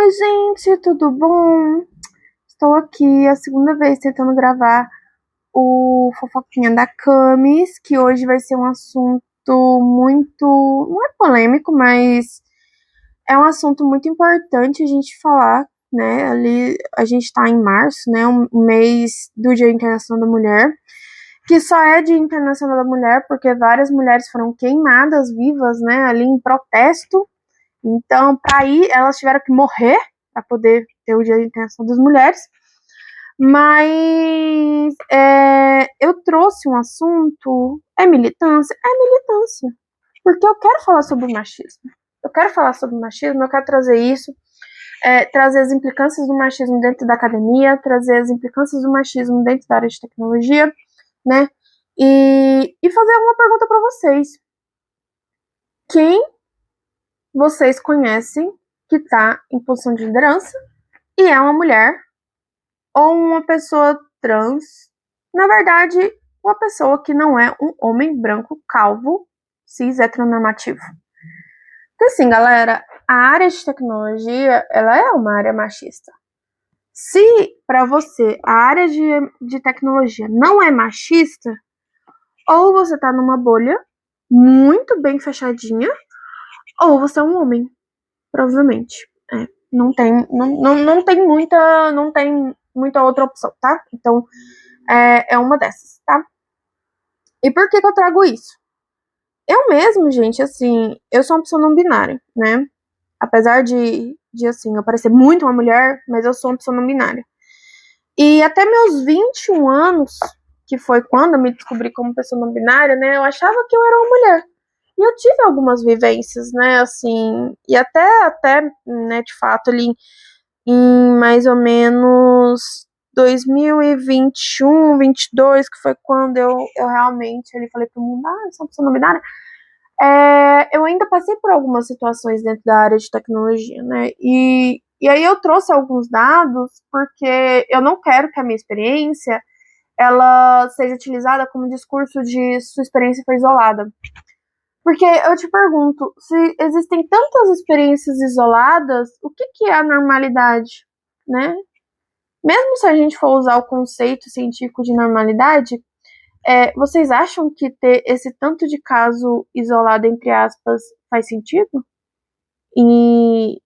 Oi, gente, tudo bom? Estou aqui a segunda vez tentando gravar o Fofoquinha da Camis, que hoje vai ser um assunto muito, não é polêmico, mas é um assunto muito importante a gente falar, né? Ali a gente está em março, né? Um mês do Dia Internacional da Mulher, que só é Dia Internacional da Mulher porque várias mulheres foram queimadas vivas, né? Ali em protesto. Então, para ir, elas tiveram que morrer para poder ter o Dia Internacional das Mulheres. Mas eu trouxe um assunto. É militância? É militância. Porque eu quero falar sobre o machismo. Eu quero falar sobre o machismo, eu quero trazer isso. Trazer as implicâncias do machismo dentro da academia, trazer as implicâncias do machismo dentro da área de tecnologia, né? E fazer alguma pergunta para vocês. Quem vocês conhecem que está em posição de liderança e é uma mulher ou uma pessoa trans, na verdade, uma pessoa que não é um homem branco, calvo, cis, heteronormativo. Porque assim, galera, a área de tecnologia, ela é uma área machista. Se para você a área de tecnologia não é machista, ou você tá numa bolha muito bem fechadinha, ou você é um homem, provavelmente. Não tem muita outra opção, tá? Então, é uma dessas, tá? E por que eu trago isso? Eu mesmo, gente, assim, eu sou uma pessoa não binária, né? Apesar de assim, eu parecer muito uma mulher, mas eu sou uma pessoa não binária. E até meus 21 anos, que foi quando eu me descobri como pessoa não binária, né? Eu achava que eu era uma mulher. E eu tive algumas vivências, né, assim, e até né, de fato, ali em mais ou menos 2021, 22, que foi quando eu realmente ali falei pro mundo, eu sou uma pessoa não binária. Eu ainda passei por algumas situações dentro da área de tecnologia, né, e aí eu trouxe alguns dados, porque eu não quero que a minha experiência, ela seja utilizada como discurso de sua experiência foi isolada. Porque eu te pergunto, se existem tantas experiências isoladas, o que é a normalidade, né? Mesmo se a gente for usar o conceito científico de normalidade, vocês acham que ter esse tanto de caso isolado, entre aspas, faz sentido? E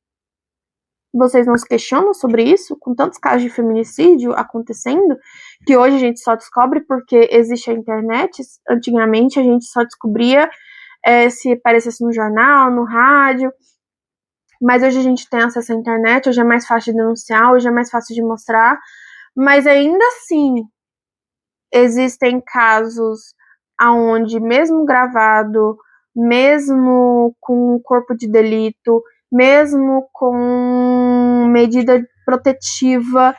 vocês não se questionam sobre isso? Com tantos casos de feminicídio acontecendo, que hoje a gente só descobre porque existe a internet, antigamente a gente só descobria se aparecesse no jornal, no rádio, mas hoje a gente tem acesso à internet, hoje é mais fácil de denunciar, hoje é mais fácil de mostrar, mas ainda assim existem casos aonde mesmo gravado, mesmo com corpo de delito, mesmo com medida protetiva,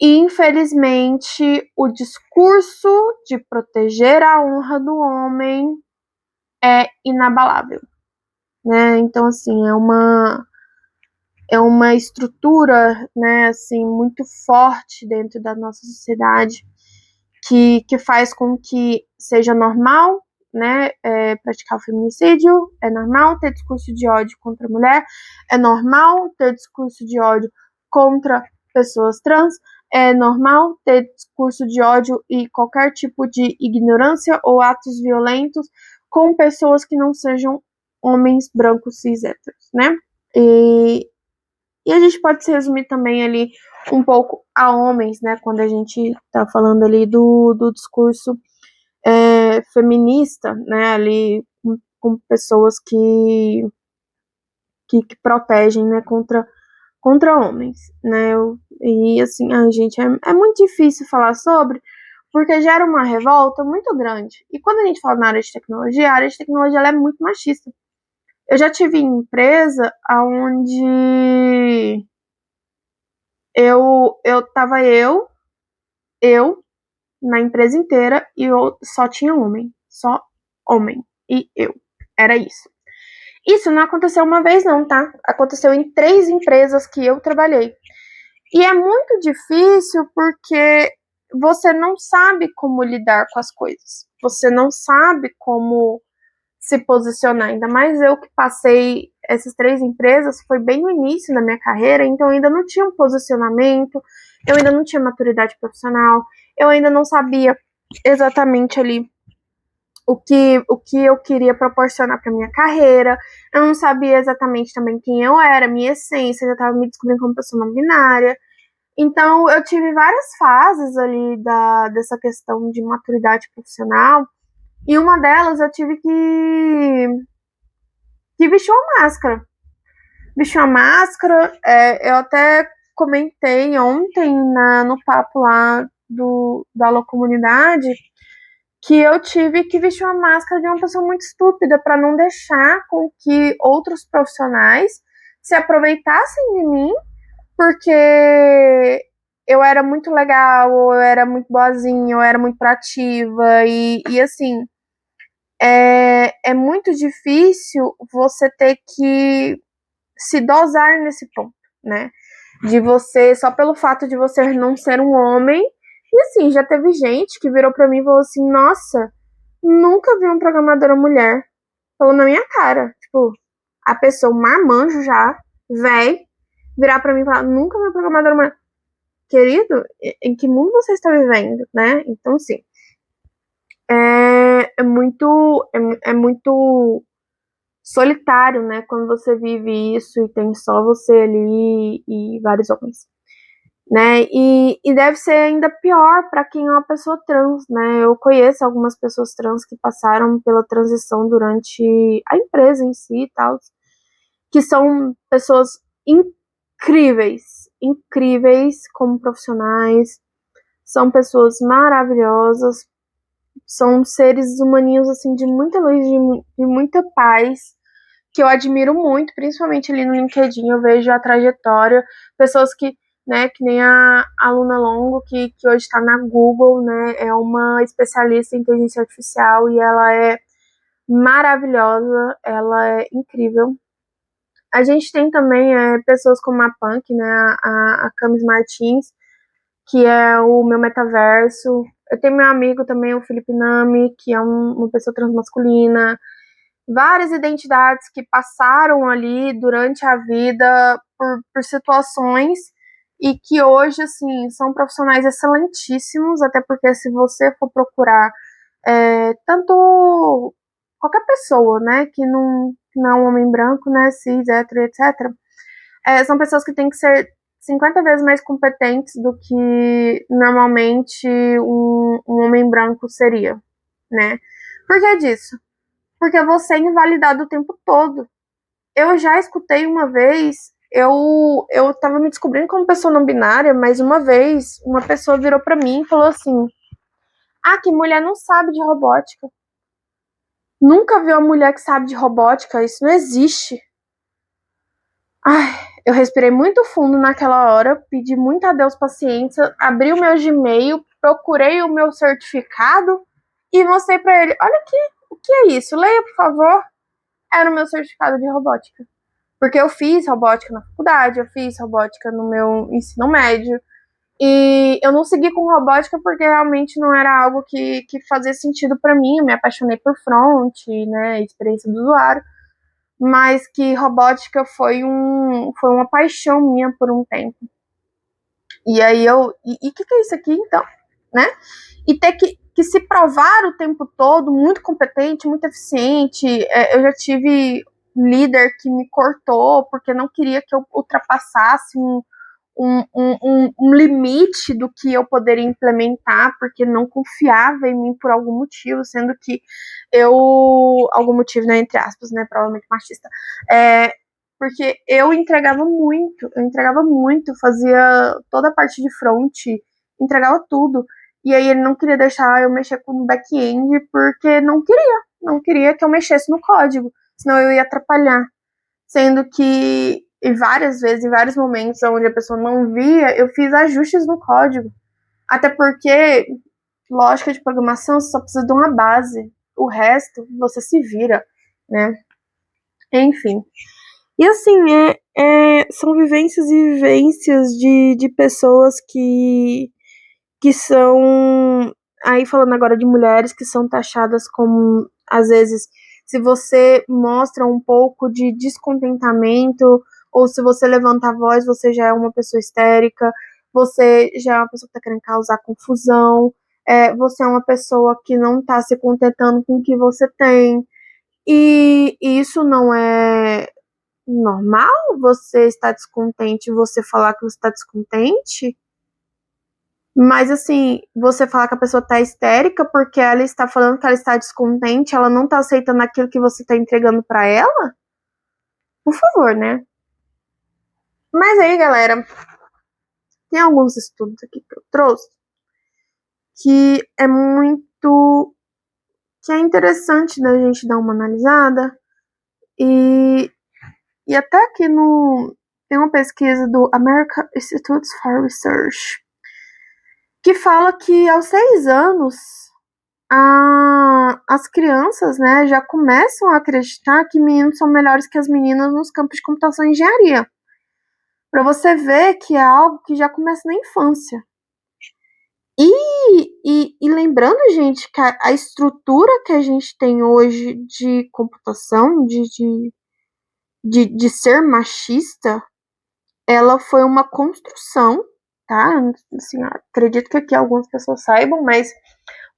infelizmente o discurso de proteger a honra do homem é inabalável, né? Então, assim, é uma estrutura, né, assim, muito forte dentro da nossa sociedade que faz com que seja normal, né, praticar o feminicídio, é normal ter discurso de ódio contra a mulher, é normal ter discurso de ódio contra pessoas trans, é normal ter discurso de ódio e qualquer tipo de ignorância ou atos violentos com pessoas que não sejam homens brancos cis héteros, né? E a gente pode se resumir também ali um pouco a homens, né? Quando a gente tá falando ali do discurso feminista, né? Ali com pessoas que protegem, né? Contra homens, né? E assim, gente, é muito difícil falar sobre, porque gera uma revolta muito grande. E quando a gente fala na área de tecnologia, a área de tecnologia ela é muito machista. Eu já tive empresa onde tava eu na empresa inteira e eu só tinha homem, só homem e eu. Era isso. Isso não aconteceu uma vez não, tá? Aconteceu em 3 empresas que eu trabalhei. E é muito difícil porque você não sabe como lidar com as coisas. Você não sabe como se posicionar, ainda mais eu que passei essas 3 empresas foi bem no início da minha carreira, então eu ainda não tinha um posicionamento, eu ainda não tinha maturidade profissional, eu ainda não sabia exatamente ali o que eu queria proporcionar para minha carreira, eu não sabia exatamente também quem eu era, minha essência, eu já estava me descobrindo como pessoa não binária. Então, eu tive várias fases ali dessa questão de maturidade profissional, e uma delas eu tive que vestir uma máscara. Vestir uma máscara, eu até comentei ontem no papo lá da Alô Comunidade, que eu tive que vestir uma máscara de uma pessoa muito estúpida para não deixar com que outros profissionais se aproveitassem de mim, porque eu era muito legal, eu era muito boazinha, eu era muito proativa, e assim, é muito difícil você ter que se dosar nesse ponto, né? De você, só pelo fato de você não ser um homem. E assim, já teve gente que virou pra mim e falou assim: nossa, nunca vi uma programadora mulher. Falou na minha cara. Tipo, a pessoa, um marmanjo já, véi, virar pra mim e falar: nunca vi uma programadora mulher. Querido, em que mundo você está vivendo, né? Então, sim. É muito solitário, né? Quando você vive isso e tem só você ali e vários homens, né? E deve ser ainda pior para quem é uma pessoa trans, né? Eu conheço algumas pessoas trans que passaram pela transição durante a empresa em si e tal, que são pessoas incríveis, incríveis como profissionais, são pessoas maravilhosas, são seres humaninhos assim de muita luz, de muita paz, que eu admiro muito, principalmente ali no LinkedIn, eu vejo a trajetória, pessoas que, né, que nem a Luna Longo, que hoje está na Google, né, é uma especialista em inteligência artificial e ela é maravilhosa, ela é incrível. A gente tem também pessoas como a Punk, né, a Camis Martins, que é o meu metaverso. Eu tenho meu amigo também, o Felipe Nami, que é uma pessoa transmasculina. Várias identidades que passaram ali durante a vida por situações e que hoje, assim, são profissionais excelentíssimos, até porque se você for procurar tanto qualquer pessoa, né, que não é um homem branco, né, cis, hétero, etc., são pessoas que têm que ser 50 vezes mais competentes do que normalmente um homem branco seria, né? Por que disso? Porque você é invalidado o tempo todo. Eu já escutei uma vez, eu tava me descobrindo como pessoa não binária, mas uma vez uma pessoa virou pra mim e falou assim: ah, que mulher não sabe de robótica. Nunca vi uma mulher que sabe de robótica, isso não existe. Ai, eu respirei muito fundo naquela hora, pedi muito a Deus paciência, abri o meu Gmail, procurei o meu certificado e mostrei pra ele: olha aqui, o que é isso? Leia, por favor. Era o meu certificado de robótica. Porque eu fiz robótica na faculdade, eu fiz robótica no meu ensino médio, e eu não segui com robótica porque realmente não era algo que fazia sentido para mim. Eu me apaixonei por front, né, experiência do usuário, mas que robótica foi uma paixão minha por um tempo. E aí e que é isso aqui então, né? E ter que se provar o tempo todo muito competente, muito eficiente. Eu já tive líder que me cortou porque não queria que eu ultrapassasse um limite do que eu poderia implementar, porque não confiava em mim por algum motivo, sendo que algum motivo, né, entre aspas, né, provavelmente machista, porque eu entregava muito, fazia toda a parte de front, entregava tudo, e aí ele não queria deixar eu mexer com o back-end, porque não queria que eu mexesse no código, senão eu ia atrapalhar, sendo que várias vezes, em vários momentos onde a pessoa não via, eu fiz ajustes no código. Até porque lógica de programação só precisa de uma base. O resto você se vira, né? Enfim. E assim, são vivências e vivências de pessoas que são, aí falando agora de mulheres que são taxadas como, às vezes, se você mostra um pouco de descontentamento, ou se você levanta a voz, você já é uma pessoa histérica, você já é uma pessoa que está querendo causar confusão, você é uma pessoa que não está se contentando com o que você tem. E isso não é normal? Você está descontente e você falar que você está descontente? Mas assim, você falar que a pessoa tá histérica porque ela está falando que ela está descontente, ela não tá aceitando aquilo que você tá entregando para ela? Por favor, né? Mas aí, galera, tem alguns estudos aqui que eu trouxe que é interessante da gente dar uma analisada e até aqui tem uma pesquisa do American Institute for Research que fala que aos 6 anos as crianças, né, já começam a acreditar que meninos são melhores que as meninas nos campos de computação e engenharia. Para você ver que é algo que já começa na infância. E lembrando, gente, que a estrutura que a gente tem hoje de computação, de ser machista, ela foi uma construção, tá? Assim, acredito que aqui algumas pessoas saibam, mas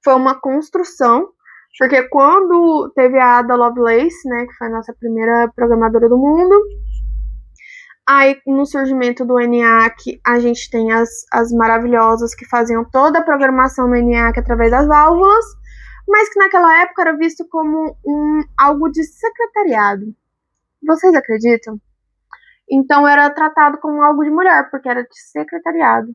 foi uma construção, porque quando teve a Ada Lovelace, né, que foi a nossa primeira programadora do mundo, aí no surgimento do ENIAC, a gente tem as maravilhosas que faziam toda a programação no ENIAC através das válvulas, mas que naquela época era visto como algo de secretariado. Vocês acreditam? Então era tratado como algo de mulher, porque era de secretariado.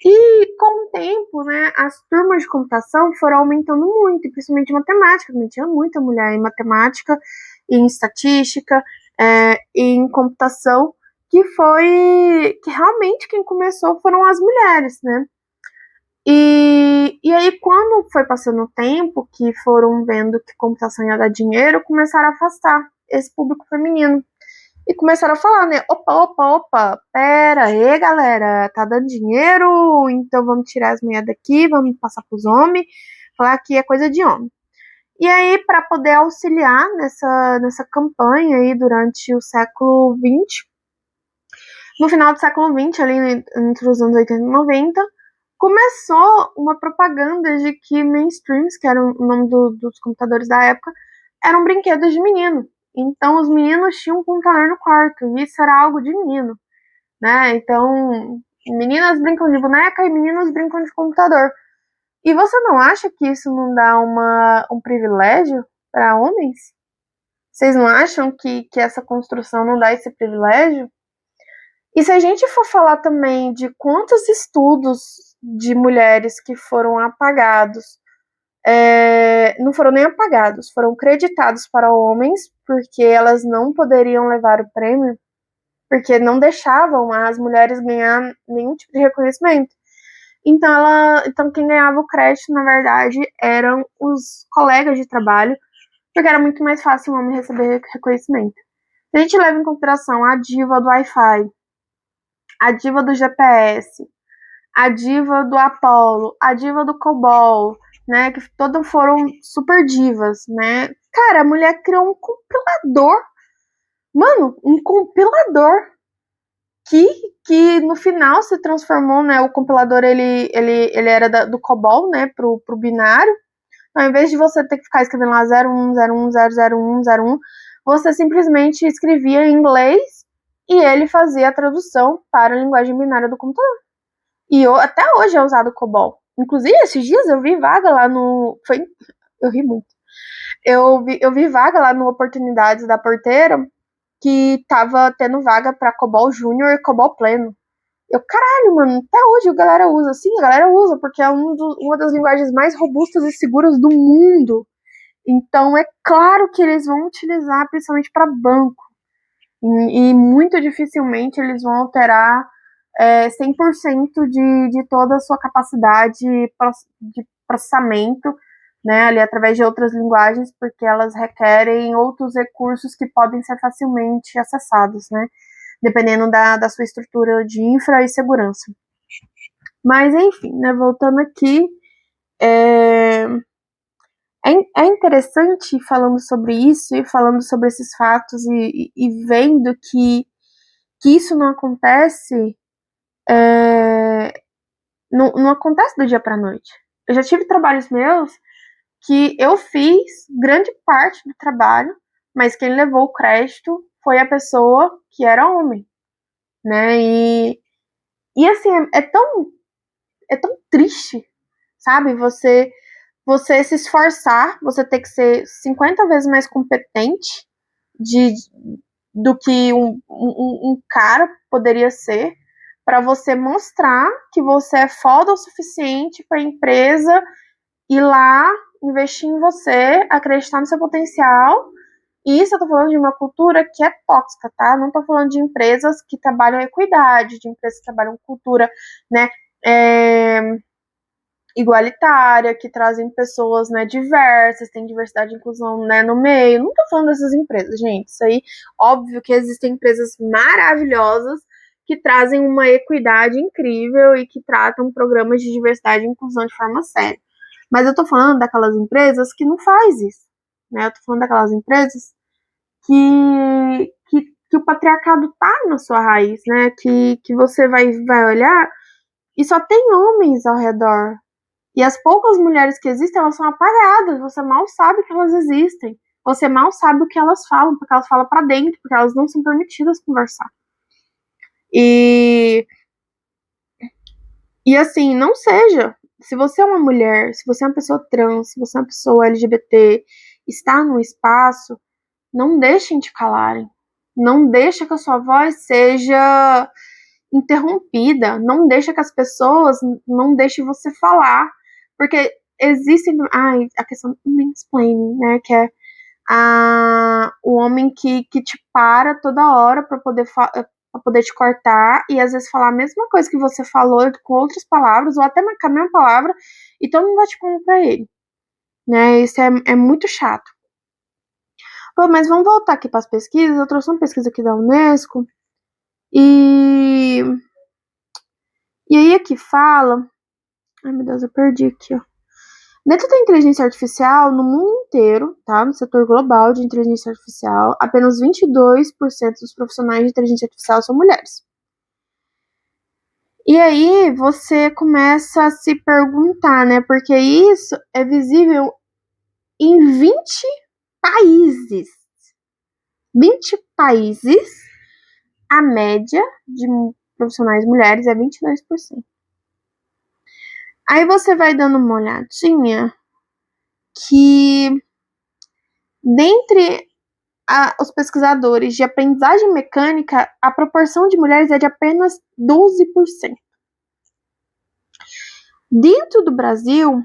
E com o tempo, né, as turmas de computação foram aumentando muito, principalmente em matemática, também tinha muita mulher em matemática, em estatística, em computação, que realmente quem começou foram as mulheres, né? E aí, quando foi passando o tempo, que foram vendo que computação ia dar dinheiro, começaram a afastar esse público feminino. E começaram a falar, né? Opa, pera aí, galera, tá dando dinheiro, então vamos tirar as mulheres daqui, vamos passar pros homens, falar que é coisa de homem. E aí, para poder auxiliar nessa campanha aí durante o século XX, no final do século XX, ali entre os anos 80 e 90, começou uma propaganda de que mainstreams, que era o nome dos computadores da época, eram brinquedos de menino. Então, os meninos tinham um computador no quarto, e isso era algo de menino, né? Então, meninas brincam de boneca e meninos brincam de computador. E você não acha que isso não dá um privilégio para homens? Vocês não acham que essa construção não dá esse privilégio? E se a gente for falar também de quantos estudos de mulheres que foram apagados, não foram nem apagados, foram creditados para homens, porque elas não poderiam levar o prêmio, porque não deixavam as mulheres ganhar nenhum tipo de reconhecimento. Então quem ganhava o crédito, na verdade, eram os colegas de trabalho, porque era muito mais fácil um homem receber reconhecimento. Se a gente leva em consideração a diva do Wi-Fi, a diva do GPS, a diva do Apollo, a diva do COBOL, né, que todas foram super divas, né? Cara, a mulher criou um compilador. Mano, um compilador que no final se transformou, né? O compilador ele era do COBOL, né, pro binário. Ao invés de você ter que ficar escrevendo lá 0101000101, você simplesmente escrevia em inglês e ele fazia a tradução para a linguagem binária do computador. E até hoje é usado o COBOL. Inclusive, esses dias eu vi vaga lá no... Eu ri muito. Eu vi vaga lá no Oportunidades da Porteira que tava tendo vaga pra COBOL Júnior e COBOL Pleno. Caralho, mano, até hoje a galera usa. Sim, a galera usa, porque é uma das linguagens mais robustas e seguras do mundo. Então, é claro que eles vão utilizar principalmente para banco. E muito dificilmente eles vão alterar 100% de toda a sua capacidade de processamento, né, ali através de outras linguagens, porque elas requerem outros recursos que podem ser facilmente acessados, né, dependendo da sua estrutura de infra e segurança. Mas, enfim, né, voltando aqui, É interessante falando sobre isso e falando sobre esses fatos e vendo que isso não acontece, não acontece do dia para noite. Eu já tive trabalhos meus que eu fiz grande parte do trabalho, mas quem levou o crédito foi a pessoa que era homem, né? E assim, é tão triste, sabe? Você se esforçar, você ter que ser 50 vezes mais competente de, do que um cara poderia ser, para você mostrar que você é foda o suficiente para a empresa ir lá investir em você, acreditar no seu potencial. E isso eu tô falando de uma cultura que é tóxica, tá? Não tô falando de empresas que trabalham equidade, de empresas que trabalham cultura, né, igualitária, que trazem pessoas, né, diversas, tem diversidade e inclusão, né, no meio. Não tô falando dessas empresas, gente. Isso aí, óbvio que existem empresas maravilhosas que trazem uma equidade incrível e que tratam programas de diversidade e inclusão de forma séria. Mas eu tô falando daquelas empresas que não faz isso, né? Eu tô falando daquelas empresas que o patriarcado tá na sua raiz, né? Que você vai olhar e só tem homens ao redor. E as poucas mulheres que existem, elas são apagadas. Você mal sabe que elas existem. Você mal sabe o que elas falam, porque elas falam pra dentro, porque elas não são permitidas conversar. E assim, não seja. Se você é uma mulher, se você é uma pessoa trans, se você é uma pessoa LGBT, está no espaço, não deixem te calarem. Não deixa que a sua voz seja interrompida. Não deixa que as pessoas não deixem você falar. Porque existem. Ai, a questão do mansplaining, né? Que é o homem que te para toda hora para poder te cortar e às vezes falar a mesma coisa que você falou com outras palavras, ou até marcar a mesma palavra, e todo mundo vai te falando pra ele. Né? Isso é muito chato. Bom, mas vamos voltar aqui para as pesquisas. Eu trouxe uma pesquisa aqui da Unesco. E aí aqui fala. Ai, meu Deus, eu perdi aqui, ó. Dentro da inteligência artificial, no mundo inteiro, tá? No setor global de inteligência artificial, apenas 22% dos profissionais de inteligência artificial são mulheres. E aí você começa a se perguntar, né? Porque isso é visível em 20 países. 20 países, a média de profissionais mulheres é 22%. Aí você vai dando uma olhadinha que dentre os pesquisadores de aprendizagem mecânica, a proporção de mulheres é de apenas 12%. Dentro do Brasil,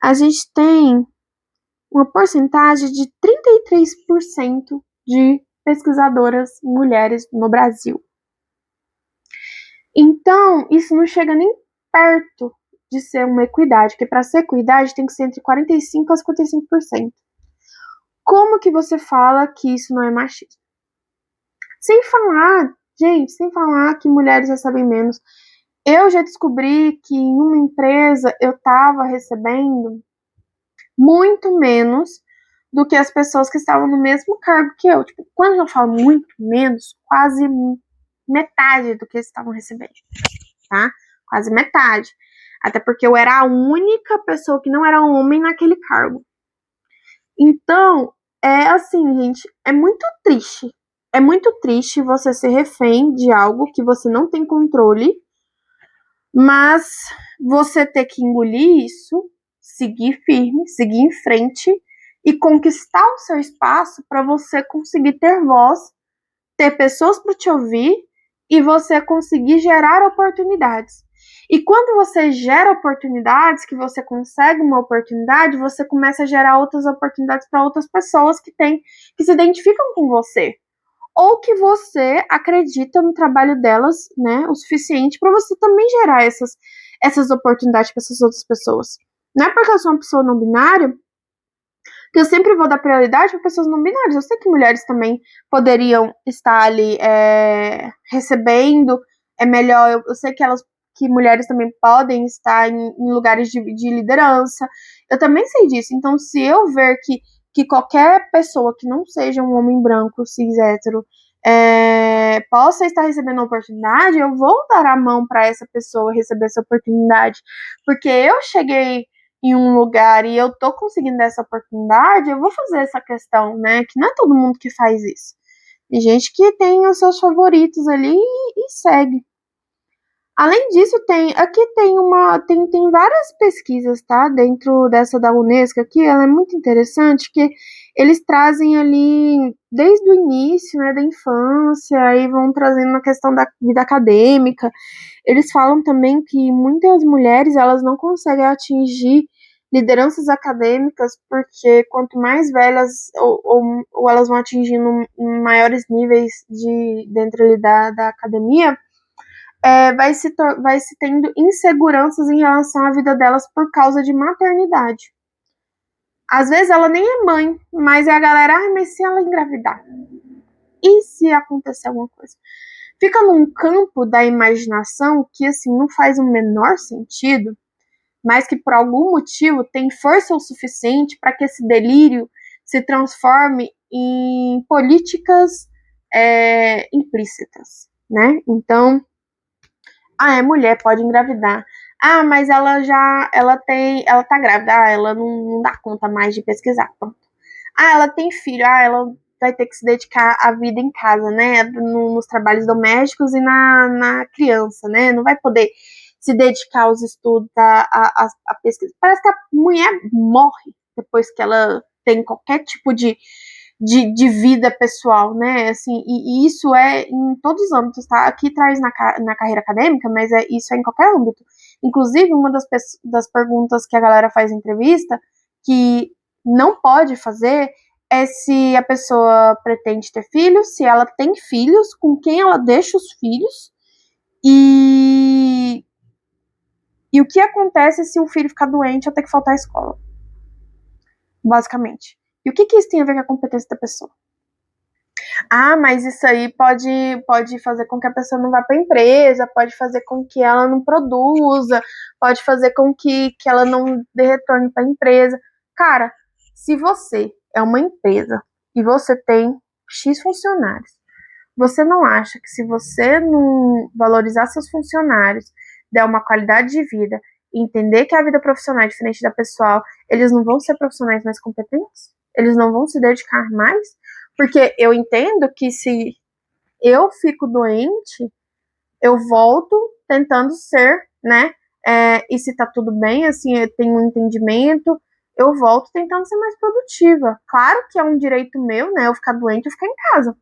a gente tem uma porcentagem de 33% de pesquisadoras mulheres no Brasil. Então, isso não chega nem perto de ser uma equidade, porque para ser equidade tem que ser entre 45% a 55%. Como que você fala que isso não é machismo? Sem falar, gente, sem falar que mulheres recebem menos. Eu já descobri que em uma empresa eu estava recebendo muito menos do que as pessoas que estavam no mesmo cargo que eu. Tipo, quando eu falo muito menos, quase metade do que eles estavam recebendo, tá? Quase metade. Até porque eu era a única pessoa que não era homem naquele cargo. Então, é assim, gente, é muito triste. É muito triste você ser refém de algo que você não tem controle, mas você ter que engolir isso, seguir firme, seguir em frente e conquistar o seu espaço para você conseguir ter voz, ter pessoas para te ouvir e você conseguir gerar oportunidades. E quando você gera oportunidades, que você consegue uma oportunidade, você começa a gerar outras oportunidades para outras pessoas que se identificam com você. Ou que você acredita no trabalho delas, né, o suficiente para você também gerar essas oportunidades para essas outras pessoas. Não é porque eu sou uma pessoa não binária que eu sempre vou dar prioridade para pessoas não binárias. Eu sei que mulheres também poderiam estar ali recebendo, melhor. Eu sei que mulheres também podem estar em lugares de liderança. Eu também sei disso. Então, se eu ver que qualquer pessoa que não seja um homem branco, cis, hétero, possa estar recebendo a oportunidade, eu vou dar a mão para essa pessoa receber essa oportunidade. Porque eu cheguei em um lugar e eu tô conseguindo essa oportunidade, eu vou fazer essa questão, né? Que não é todo mundo que faz isso. Tem gente que tem os seus favoritos ali e segue. Além disso, tem várias pesquisas, tá? Dentro dessa da Unesco aqui, ela é muito interessante, que eles trazem ali desde o início, né, da infância, aí vão trazendo a questão da vida acadêmica. Eles falam também que muitas mulheres, elas não conseguem atingir lideranças acadêmicas, porque quanto mais velhas ou elas vão atingindo maiores níveis dentro ali da academia, vai se tendo inseguranças em relação à vida delas por causa de maternidade. Às vezes ela nem é mãe, mas é a galera, mas se ela engravidar? E se acontecer alguma coisa? Fica num campo da imaginação que, assim, não faz o menor sentido, mas que por algum motivo tem força o suficiente para que esse delírio se transforme em políticas implícitas, né? Então, mulher pode engravidar. Mas ela tá grávida, ela não dá conta mais de pesquisar. Pronto. Ela tem filho, ela vai ter que se dedicar à vida em casa, né? Nos trabalhos domésticos e na criança, né? Não vai poder se dedicar aos estudos, à pesquisa. Parece que a mulher morre depois que ela tem qualquer tipo de vida pessoal, né? Assim, e isso é em todos os âmbitos, tá? Aqui traz na carreira acadêmica, mas isso é em qualquer âmbito. Inclusive, uma das perguntas que a galera faz em entrevista, que não pode fazer, é se a pessoa pretende ter filhos, se ela tem filhos, com quem ela deixa os filhos, e o que acontece se o filho ficar doente ou ter que faltar à escola. Basicamente. E o que isso tem a ver com a competência da pessoa? Mas isso aí pode fazer com que a pessoa não vá para a empresa, pode fazer com que ela não produza, pode fazer com que ela não dê retorno para a empresa. Cara, se você é uma empresa e você tem X funcionários, você não acha que se você não valorizar seus funcionários, der uma qualidade de vida, entender que a vida profissional é diferente da pessoal, eles não vão ser profissionais mais competentes? Eles não vão se dedicar mais? Porque eu entendo que se eu fico doente, eu volto tentando ser, né? E se tá tudo bem, assim, eu tenho um entendimento, eu volto tentando ser mais produtiva. Claro que é um direito meu, né? Eu ficar doente, eu ficar em casa.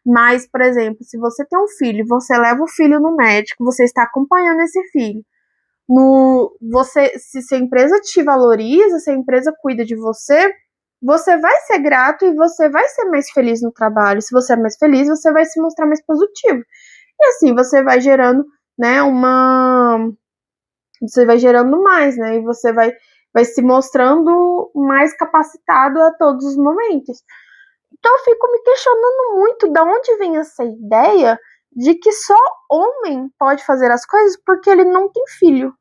Mas, por exemplo, se você tem um filho, você leva o filho no médico, você está acompanhando esse filho. Se a empresa te valoriza, se a empresa cuida de você, você vai ser grato e você vai ser mais feliz no trabalho. Se você é mais feliz, você vai se mostrar mais positivo. E assim, você vai gerando, né, você vai gerando mais, né, e você vai se mostrando mais capacitado a todos os momentos. Então eu fico me questionando muito de onde vem essa ideia de que só homem pode fazer as coisas porque ele não tem filho.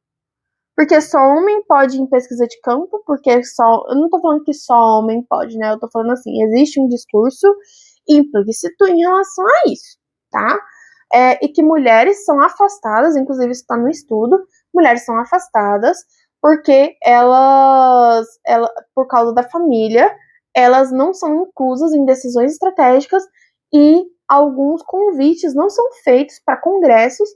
Porque só homem pode ir em pesquisa de campo, eu não tô falando que só homem pode, né? Eu tô falando assim, existe um discurso implícito em relação a isso, tá? E que mulheres são afastadas, inclusive isso tá no estudo, mulheres são afastadas porque por causa da família, elas não são inclusas em decisões estratégicas e alguns convites não são feitos para congressos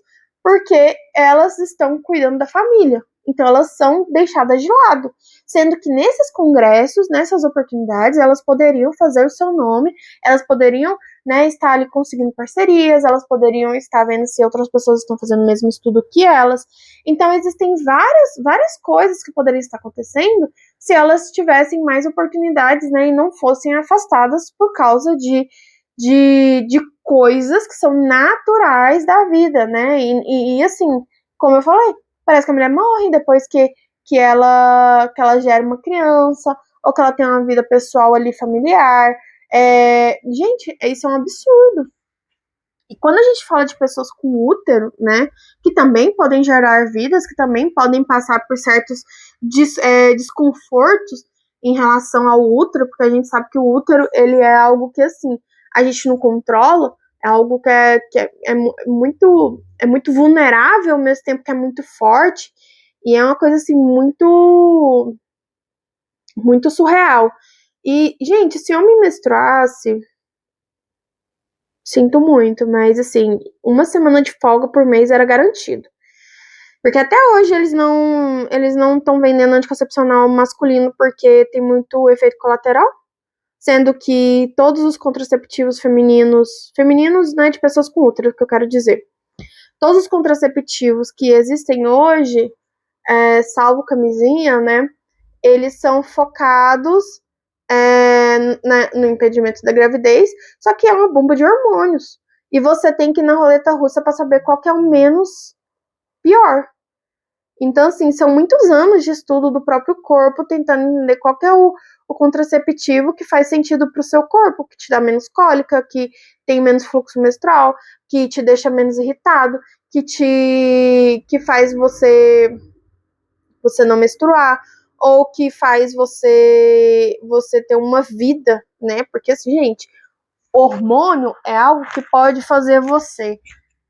porque elas estão cuidando da família. Então, elas são deixadas de lado. Sendo que nesses congressos, nessas oportunidades, elas poderiam fazer o seu nome, elas poderiam, né, estar ali conseguindo parcerias, elas poderiam estar vendo se outras pessoas estão fazendo o mesmo estudo que elas. Então, existem várias coisas que poderiam estar acontecendo se elas tivessem mais oportunidades, né, e não fossem afastadas por causa de coisas que são naturais da vida, né? E assim, como eu falei, parece que a mulher morre depois que ela gera uma criança, ou que ela tem uma vida pessoal ali familiar. Gente, isso é um absurdo. E quando a gente fala de pessoas com útero, né, que também podem gerar vidas, que também podem passar por certos desconfortos em relação ao útero, porque a gente sabe que o útero, ele é algo que, assim, a gente não controla, é algo que é muito vulnerável, ao mesmo tempo que é muito forte, e é uma coisa, assim, muito, muito surreal. E, gente, se eu me menstruasse, sinto muito, mas assim, uma semana de folga por mês era garantido. Porque até hoje eles não estão vendendo anticoncepcional masculino porque tem muito efeito colateral, sendo que todos os contraceptivos femininos, né, de pessoas com útero, que eu quero dizer. Todos os contraceptivos que existem hoje, salvo camisinha, né, eles são focados no impedimento da gravidez, só que é uma bomba de hormônios. E você tem que ir na roleta russa para saber qual que é o menos pior. Então, assim, são muitos anos de estudo do próprio corpo tentando entender qual que é o contraceptivo que faz sentido para o seu corpo, que te dá menos cólica, que tem menos fluxo menstrual, que te deixa menos irritado, que faz você não menstruar, ou que faz você ter uma vida, né? Porque assim, gente, hormônio é algo que pode fazer você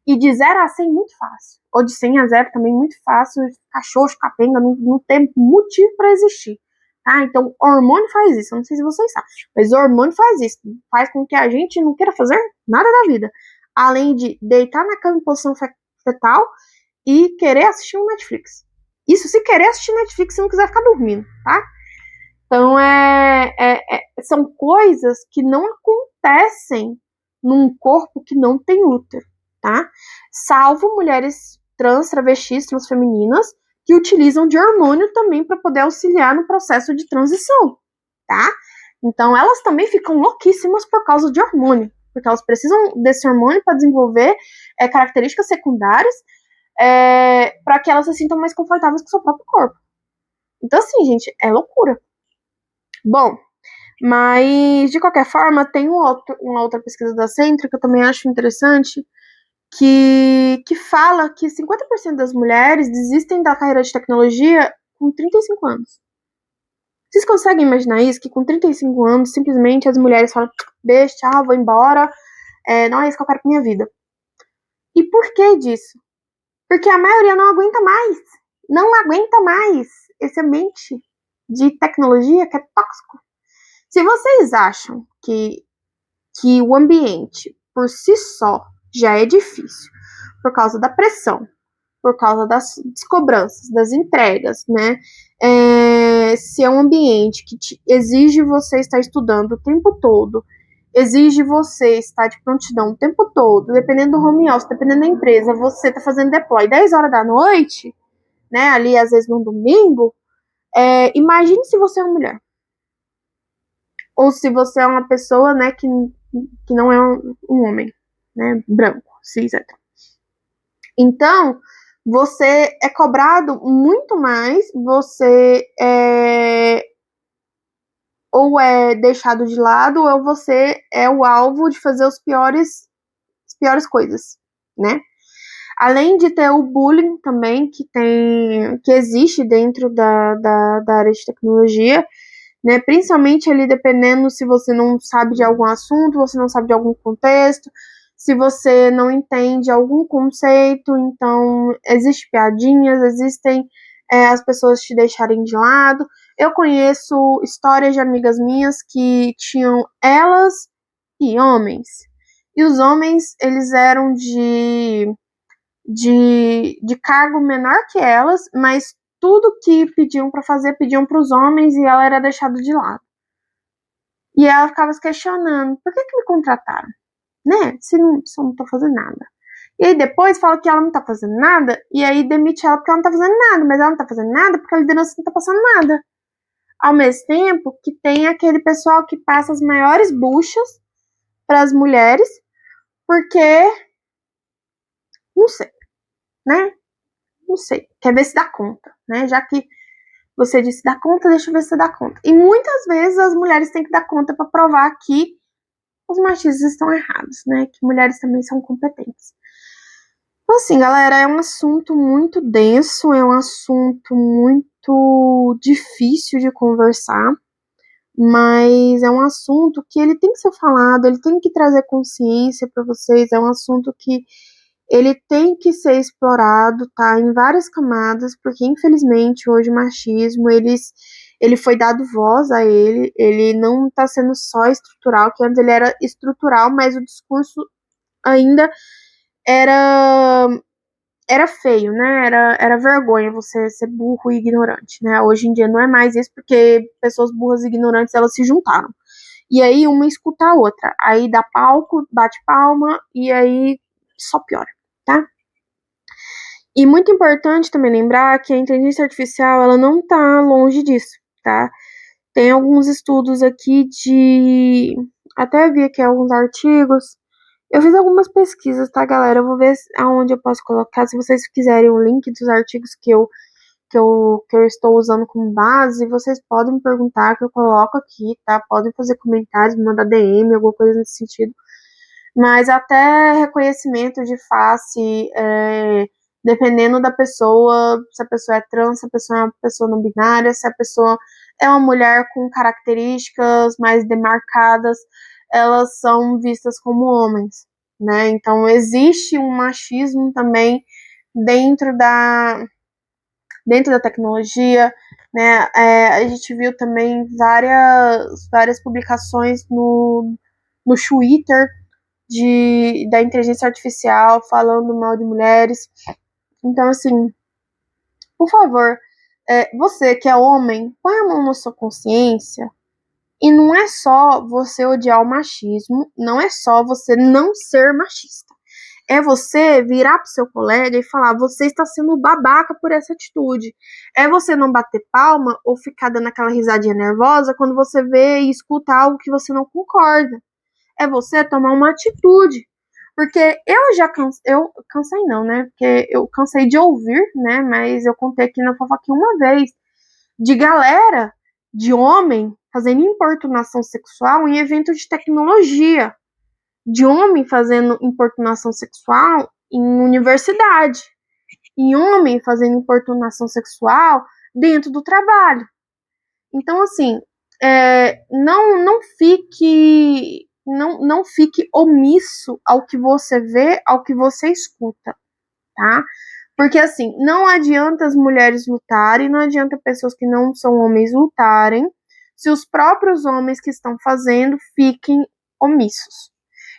ir de 0 a 100 muito fácil, ou de 100 a 0 também muito fácil, cachorro, capenga, não tem motivo para existir. Tá? Então, hormônio faz isso, eu não sei se vocês sabem, mas o hormônio faz isso, faz com que a gente não queira fazer nada da vida, além de deitar na cama em posição fetal e querer assistir um Netflix. Isso se querer assistir Netflix se não quiser ficar dormindo, tá? Então, são coisas que não acontecem num corpo que não tem útero, tá? Salvo mulheres trans, travestis, transfemininas, que utilizam de hormônio também para poder auxiliar no processo de transição, tá? Então, elas também ficam louquíssimas por causa de hormônio, porque elas precisam desse hormônio para desenvolver características secundárias para que elas se sintam mais confortáveis com o seu próprio corpo. Então, assim, gente, é loucura. Bom, mas, de qualquer forma, tem uma outra pesquisa da Centro que eu também acho interessante, que fala que 50% das mulheres desistem da carreira de tecnologia com 35 anos. Vocês conseguem imaginar isso? Que com 35 anos, simplesmente as mulheres falam, beijo, tchau, vou embora, não é isso que eu quero pra minha vida. E por que disso? Porque a maioria não aguenta mais esse ambiente de tecnologia que é tóxico. Se vocês acham que o ambiente por si só já é difícil, por causa da pressão, por causa das cobranças, das entregas, né? Se é um ambiente que exige você estar estudando o tempo todo, exige você estar de prontidão o tempo todo, dependendo do home office, dependendo da empresa, você tá fazendo deploy 10 horas da noite, né, ali às vezes no domingo, imagine se você é uma mulher. Ou se você é uma pessoa, né, que não é um homem, né, branco, cis, etc. Então, você é cobrado muito mais, você ou é deixado de lado, ou você é o alvo de fazer as piores coisas, né? Além de ter o bullying também, que existe dentro da área de tecnologia, né? Principalmente ali dependendo se você não sabe de algum assunto, você não sabe de algum contexto, se você não entende algum conceito, então existem piadinhas, existem as pessoas te deixarem de lado. Eu conheço histórias de amigas minhas que tinham elas e homens. E os homens, eles eram de cargo menor que elas, mas tudo que pediam para fazer, pediam para os homens e ela era deixada de lado. E ela ficava se questionando, por que me contrataram? Né? Se eu não tô fazendo nada. E aí depois fala que ela não tá fazendo nada, e aí demite ela porque ela não tá fazendo nada, mas ela não tá fazendo nada porque a liderança não tá passando nada. Ao mesmo tempo que tem aquele pessoal que passa as maiores buchas para as mulheres, porque não sei, né? Não sei, quer ver se dá conta, né? Já que você disse dá conta, deixa eu ver se você dá conta. E muitas vezes as mulheres têm que dar conta para provar que os machistas estão errados, né? Que mulheres também são competentes. Então, assim, galera, é um assunto muito denso, é um assunto muito difícil de conversar, mas é um assunto que ele tem que ser falado, ele tem que trazer consciência para vocês, é um assunto que ele tem que ser explorado, tá, em várias camadas, porque infelizmente hoje o machismo, ele foi dado voz a ele não tá sendo só estrutural, que antes ele era estrutural, mas o discurso ainda era feio, né? Era vergonha você ser burro e ignorante, né? Hoje em dia não é mais isso, porque pessoas burras e ignorantes, elas se juntaram. E aí uma escuta a outra. Aí dá palco, bate palma, e aí só piora, tá? E muito importante também lembrar que a inteligência artificial, ela não tá longe disso, tá? Tem alguns estudos aqui de... Até vi aqui alguns artigos. Eu fiz algumas pesquisas, tá, galera? Eu vou ver aonde eu posso colocar. Se vocês quiserem o link dos artigos que eu estou usando como base, vocês podem me perguntar que eu coloco aqui, tá? Podem fazer comentários, me mandar DM, alguma coisa nesse sentido. Mas até reconhecimento de face, dependendo da pessoa, se a pessoa é trans, se a pessoa é uma pessoa não binária, se a pessoa é uma mulher com características mais demarcadas, elas são vistas como homens, né? Então existe um machismo também dentro da tecnologia, né? A gente viu também várias publicações no Twitter da inteligência artificial falando mal de mulheres. Então, assim, por favor, você que é homem, põe a mão na sua consciência. E não é só você odiar o machismo, não é só você não ser machista. É você virar pro seu colega e falar, você está sendo babaca por essa atitude. É você não bater palma ou ficar dando aquela risadinha nervosa quando você vê e escuta algo que você não concorda. É você tomar uma atitude. Porque eu cansei não, né? Porque eu cansei de ouvir, né? Mas eu contei aqui na fofoquinha uma vez, de galera, de homem, fazendo importunação sexual em eventos de tecnologia. De homem fazendo importunação sexual em universidade. E homem fazendo importunação sexual dentro do trabalho. Então, assim, não fique omisso ao que você vê, ao que você escuta, tá? Porque, assim, não adianta as mulheres lutarem, não adianta pessoas que não são homens lutarem, se os próprios homens que estão fazendo fiquem omissos.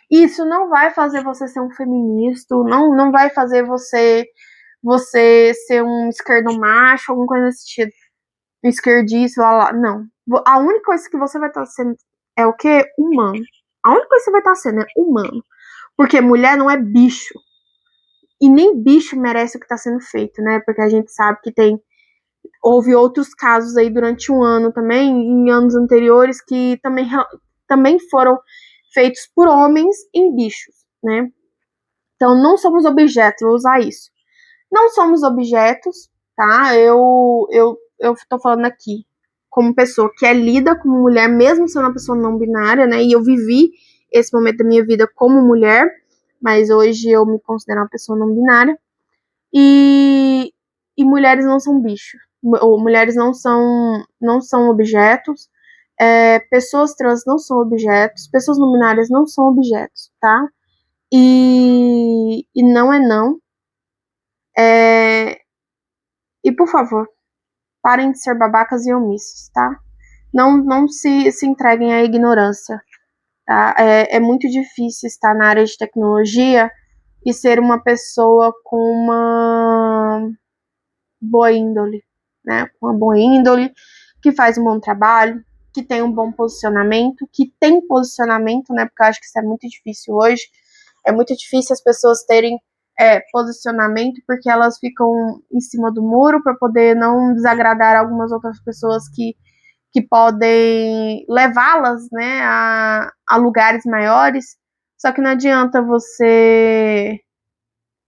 Isso não vai fazer você ser um feminista, não vai fazer você ser um esquerdomacho, alguma coisa desse tipo. Esquerdista, lá. Não. A única coisa que você vai estar sendo é o quê? Humano. A única coisa que você vai estar sendo é humano. Porque mulher não é bicho. E nem bicho merece o que está sendo feito, né? Porque a gente sabe que houve outros casos aí durante um ano também, em anos anteriores, que também foram feitos por homens em bichos, né? Então não somos objetos, vou usar isso. Não somos objetos, tá? Eu tô falando aqui como pessoa que é lida como mulher, mesmo sendo uma pessoa não binária, né? E eu vivi esse momento da minha vida como mulher, mas hoje eu me considero uma pessoa não binária. E mulheres não são bichos, ou mulheres não são objetos, pessoas trans não são objetos, pessoas não binárias não são objetos, tá? E não é não. E por favor, parem de ser babacas e omissos, tá? Não se entreguem à ignorância, tá? É muito difícil estar na área de tecnologia e ser uma pessoa com uma boa índole, né? Com uma boa índole, que faz um bom trabalho, que tem um bom posicionamento, que tem posicionamento, né? Porque eu acho que isso é muito difícil hoje. É muito difícil as pessoas terem posicionamento, porque elas ficam em cima do muro para poder não desagradar algumas outras pessoas que podem levá-las, né, a lugares maiores. Só que não adianta você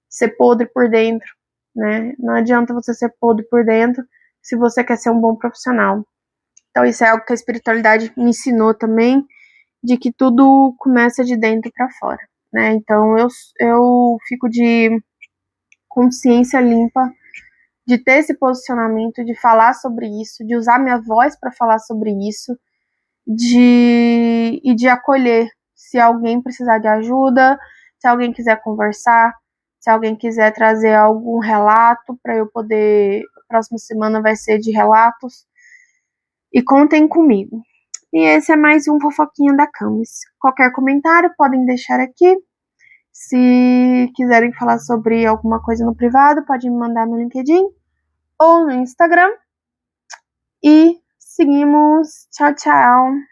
ser podre por dentro, né? Não adianta você ser podre por dentro se você quer ser um bom profissional. Então isso é algo que a espiritualidade me ensinou também, de que tudo começa de dentro para fora, né? Então eu fico de consciência limpa de ter esse posicionamento, de falar sobre isso, de usar minha voz para falar sobre isso, e de acolher se alguém precisar de ajuda, se alguém quiser conversar, se alguém quiser trazer algum relato para eu poder. A próxima semana vai ser de relatos. E contem comigo. E esse é mais um Fofoquinha da Camis. Qualquer comentário podem deixar aqui. Se quiserem falar sobre alguma coisa no privado, pode me mandar no LinkedIn ou no Instagram. E seguimos. Tchau, tchau.